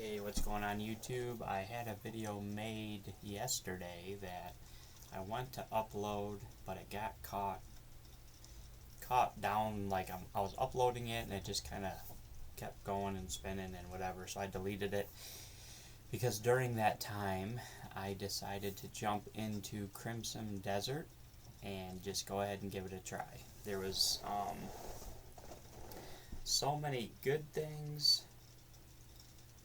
Hey, what's going on YouTube? I had a video made yesterday that I went to upload, but it got caught down. Like I was uploading it and it just kind of kept going and spinning and whatever, so I deleted it because during that time I decided to jump into Crimson Desert and just go ahead and give it a try. There was so many good things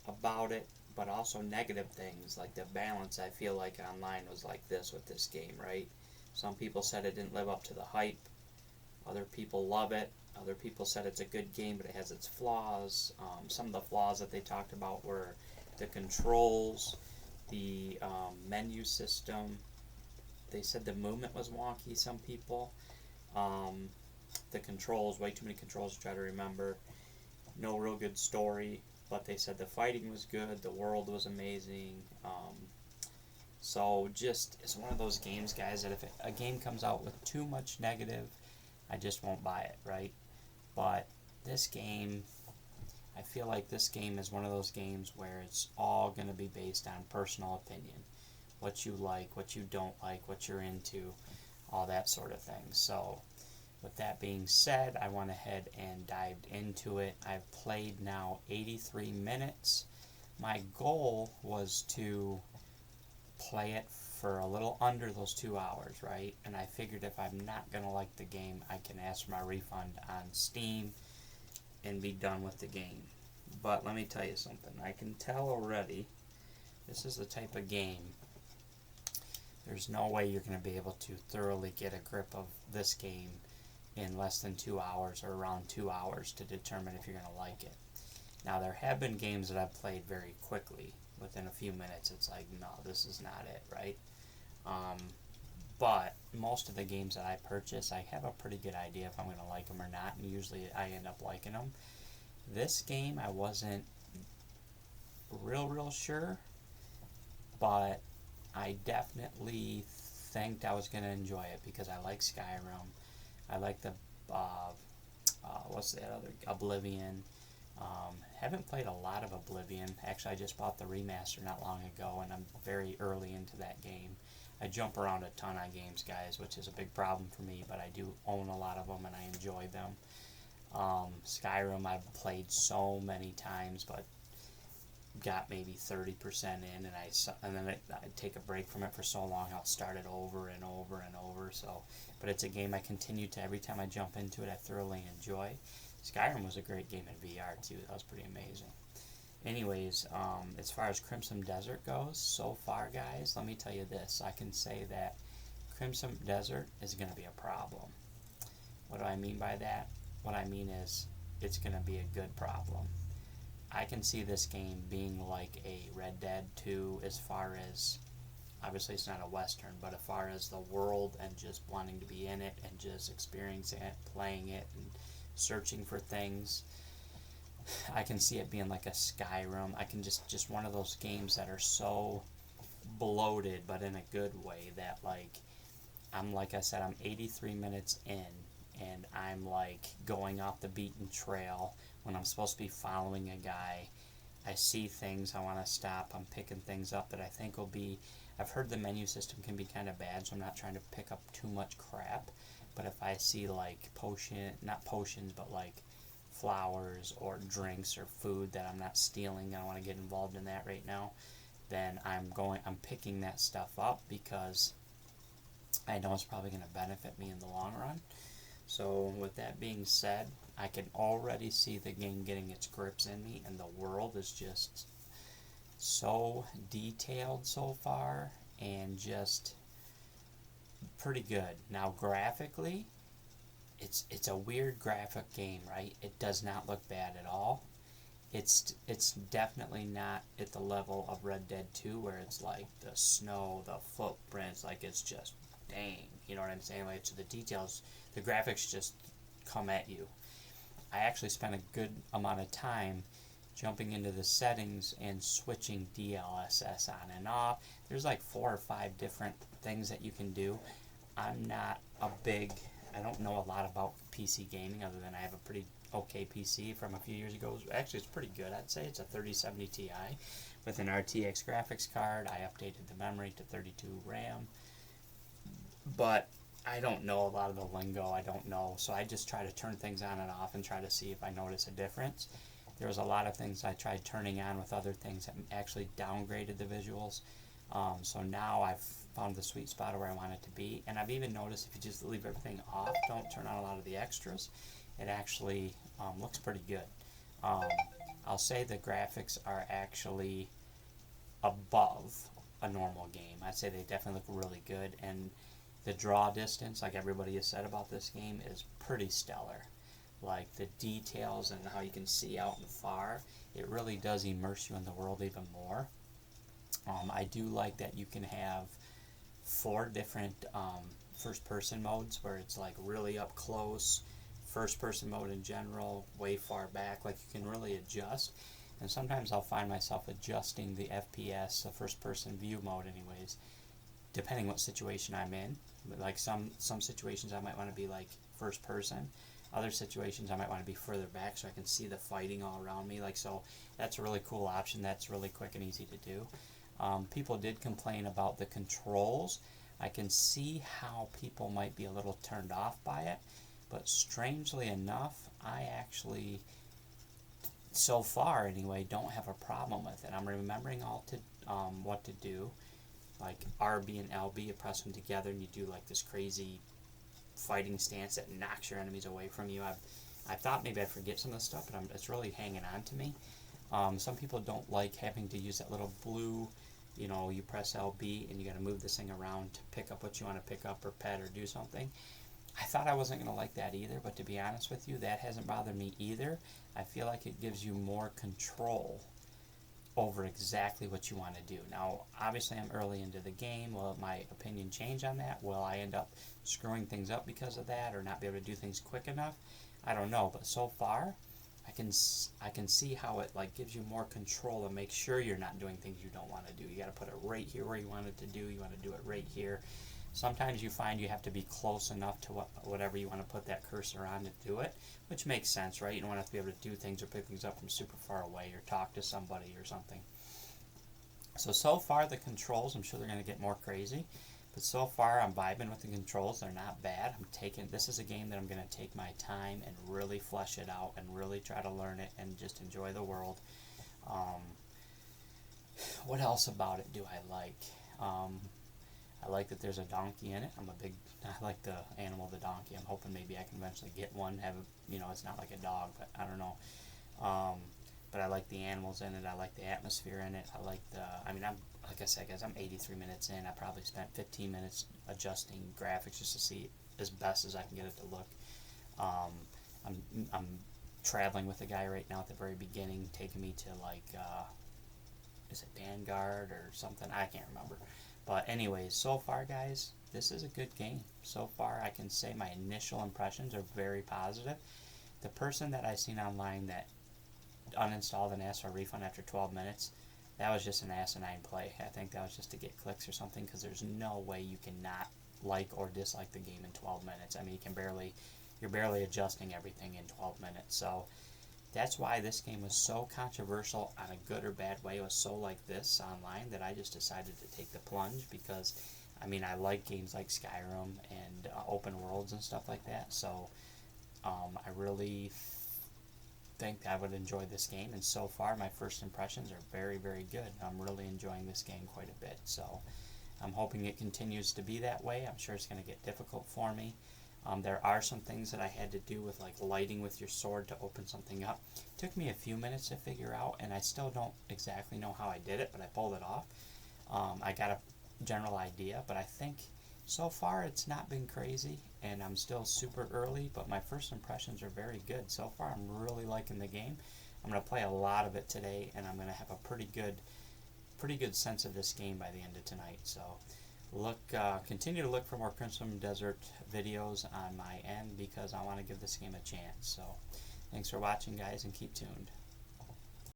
about it, but also negative things. Like the balance, I feel like online was like this with this game, right? Some people said it didn't live up to the hype. Other people love it. Other people said it's a good game, but it has its flaws. Some of the flaws that they talked about were the controls, the menu system. They said the movement was wonky, some people. The controls, way too many controls to try to remember. No real good story, but they said the fighting was good, the world was amazing. So just, it's one of those games, guys, that if a game comes out with too much negative, I just won't buy it, right? But this game, I feel like this game is one of those games where it's all going to be based on personal opinion. What you like, what you don't like, what you're into, all that sort of thing. So with that being said, I went ahead and dived into it. I've played now 83 minutes. My goal was to play it for a little under those 2 hours, right? And I figured if I'm not going to like the game, I can ask for my refund on Steam and be done with the game. But let me tell you something. I can tell already, this is the type of game, there's no way you're going to be able to thoroughly get a grip of this game in less than 2 hours or around 2 hours to determine if you're going to like it. Now, there have been games that I've played very quickly. Within a few minutes, it's like, no, this is not it, right? But most of the games that I purchase, I have a pretty good idea if I'm going to like them or not, and usually I end up liking them. This game, I wasn't real sure, but I definitely think I was going to enjoy it because I like Skyrim. I like the, what's that other, Oblivion. Haven't played a lot of Oblivion. Actually, I just bought the remaster not long ago, and I'm very early into that game. I jump around a ton on games, guys, which is a big problem for me, but I do own a lot of them, and I enjoy them. Skyrim, I've played so many times, but got maybe 30% in, and then I take a break from it for so long, I'll start it over and over and over. So, but it's a game I continue to, every time I jump into it, I thoroughly enjoy. Skyrim was a great game in VR too. That was pretty amazing. Anyways, as far as Crimson Desert goes, so far, guys, let me tell you this. I can say that Crimson Desert is going to be a problem. What do I mean by that? What I mean is it's going to be a good problem. I can see this game being like a Red Dead 2 as far as, obviously it's not a Western, but as far as the world and just wanting to be in it and just experiencing it, playing it, and searching for things. I can see it being like a Skyrim. I can just one of those games that are so bloated, but in a good way, that like I said, I'm 83 minutes in, and I'm like going off the beaten trail when I'm supposed to be following a guy. I see things, I want to stop, I'm picking things up that I think will be, I've heard the menu system can be kind of bad, so I'm not trying to pick up too much crap. But if I see like not potions, but like flowers or drinks or food that I'm not stealing, I don't want to get involved in that right now, then I'm picking that stuff up because I know it's probably going to benefit me in the long run. So with that being said, I can already see the game getting its grips in me, and the world is just so detailed so far and just pretty good. Now graphically, it's a weird graphic game, right? It does not look bad at all. It's definitely not at the level of Red Dead 2 where it's like the snow, the footprints, like it's just dang, you know what I'm saying? Like, to the details, the graphics just come at you. I actually spent a good amount of time jumping into the settings and switching DLSS on and off. There's like 4 or 5 different things that you can do. I don't know a lot about PC gaming other than I have a pretty okay PC from a few years ago. Actually, it's pretty good. I'd say it's a 3070 Ti with an RTX graphics card. I updated the memory to 32 RAM, but I don't know a lot of the lingo. I don't know, so I just try to turn things on and off and try to see if I notice a difference. There was a lot of things I tried turning on with other things that actually downgraded the visuals. So now I've found the sweet spot where I want it to be, and I've even noticed if you just leave everything off, don't turn on a lot of the extras, it actually looks pretty good. I'll say the graphics are actually above a normal game. I'd say they definitely look really good, and the draw distance, like everybody has said about this game, is pretty stellar. Like the details and how you can see out and far, it really does immerse you in the world even more. I do like that you can have 4 different first person modes where it's like really up close, first person mode in general, way far back, like you can really adjust. And sometimes I'll find myself adjusting the FPS, the first person view mode anyways, depending what situation I'm in. Like some situations I might want to be like first person. Other situations I might want to be further back so I can see the fighting all around me. Like, so that's a really cool option. That's really quick and easy to do. People did complain about the controls. I can see how people might be a little turned off by it, but strangely enough, I actually, so far anyway, don't have a problem with it. I'm remembering what to do. Like RB and LB, you press them together and you do like this crazy fighting stance that knocks your enemies away from you. I thought maybe I'd forget some of the stuff, but it's really hanging on to me. Some people don't like having to use that little blue, you press LB and you got to move this thing around to pick up what you want to pick up or pet or do something. I thought I wasn't going to like that either, but to be honest with you, that hasn't bothered me either. I feel like it gives you more control over exactly what you want to do. Now, obviously I'm early into the game. Will my opinion change on that? Will I end up screwing things up because of that or not be able to do things quick enough? I don't know, but so far I can see how it like gives you more control and make sure you're not doing things you don't want to do. You got to put it right here where you want it to do. You want to do it right here. Sometimes you find you have to be close enough to whatever you want to put that cursor on to do it, which makes sense, right? You don't want to be able to do things or pick things up from super far away or talk to somebody or something. So far the controls, I'm sure they're going to get more crazy, but so far I'm vibing with the controls. They're not bad. This is a game that I'm going to take my time and really flesh it out and really try to learn it and just enjoy the world. What else about it do I like? I like that there's a donkey in it. I like the animal, the donkey. I'm hoping maybe I can eventually get one. It's not like a dog, but I don't know. But I like the animals in it. I like the atmosphere in it. Like I said, guys, I'm 83 minutes in. I probably spent 15 minutes adjusting graphics just to see as best as I can get it to look. I'm traveling with a guy right now at the very beginning, taking me to is it Vanguard or something? I can't remember. But anyways, so far, guys, this is a good game. So far, I can say my initial impressions are very positive. The person that I seen online that uninstalled and asked for a refund after 12 minutes, that was just an asinine play. I think that was just to get clicks or something, because there's no way you can not like or dislike the game in 12 minutes. I mean, you're barely adjusting everything in 12 minutes. So that's why this game was so controversial on a good or bad way. It was so like this online that I just decided to take the plunge because, I like games like Skyrim and open worlds and stuff like that. So I really think I would enjoy this game. And so far, my first impressions are very, very good. I'm really enjoying this game quite a bit. So I'm hoping it continues to be that way. I'm sure it's going to get difficult for me. There are some things that I had to do with like lighting with your sword to open something up. It took me a few minutes to figure out, and I still don't exactly know how I did it, but I pulled it off. I got a general idea, but I think so far it's not been crazy, and I'm still super early, but my first impressions are very good. So far I'm really liking the game. I'm going to play a lot of it today, and I'm going to have a pretty good sense of this game by the end of tonight. So continue to look for more Crimson Desert videos on my end because I want to give this game a chance. So thanks for watching, guys, and keep tuned.